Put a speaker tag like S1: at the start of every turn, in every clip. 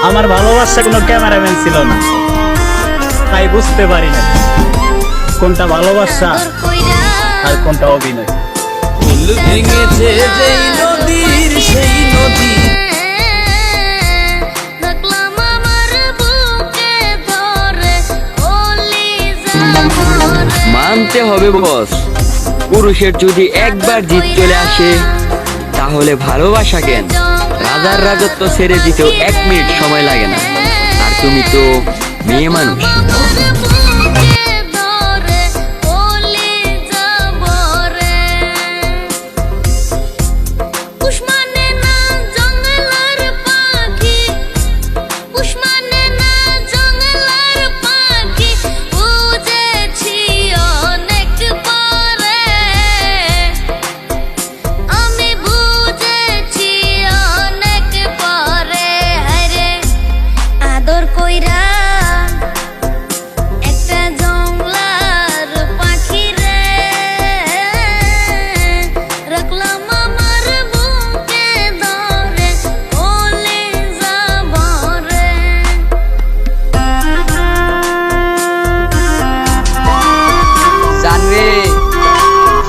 S1: আমার ভালোবাসা কোনো ক্যামেরাম্যান ছিল না, তাই বুঝতে পারি না কোনটা ভালোবাসা আর কোনটা অভিনয়।
S2: ফুল ভেঙেছে যেই নদীর সেই নদী
S3: মানতে হবে বস, পুরুষের যদি একবার জিত চলে আসে তাহলে ভালোবাসা কেন, রাজার রাজত্ব ছেড়ে দিতেও 1 মিনিট সময় লাগে না। আর তুমি তো মেয়ে মানুষ।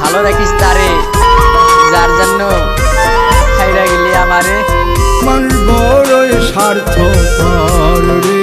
S3: ভালো রাখিস তারে, যার জন্য ছাইরা গেলি আমারে।
S4: মানুষ বড়ই স্বার্থপর রে।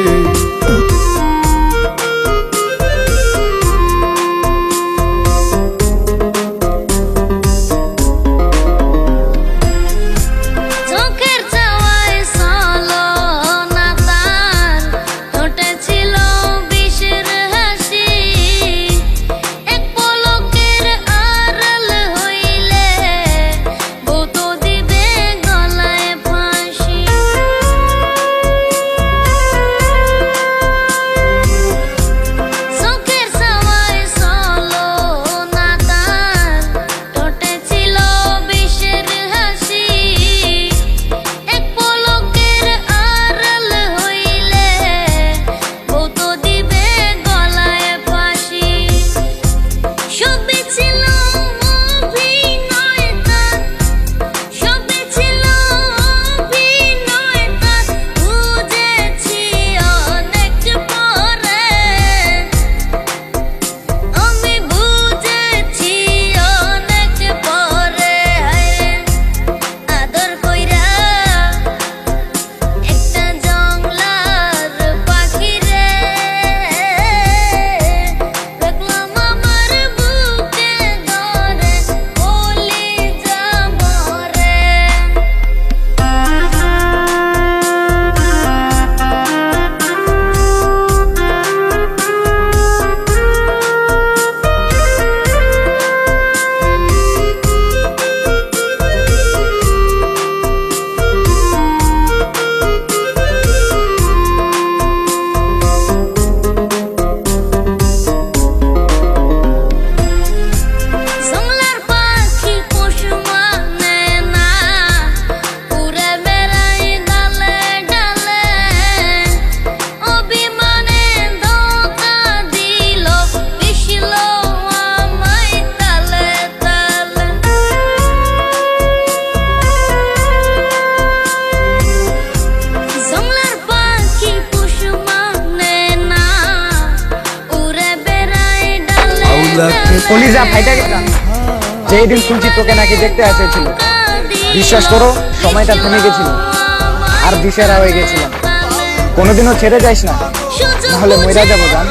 S5: কলিজা ফাইটা গেলাম যেই দিন শুনছি তোকে নাকি দেখতে এসেছিল। বিশ্বাস করো সময়টা থেমে গেছিল আর দিশেরা হয়ে গেছিলাম। কোনোদিনও ছেড়ে যাইস না, নাহলে মইরা যাবো জান।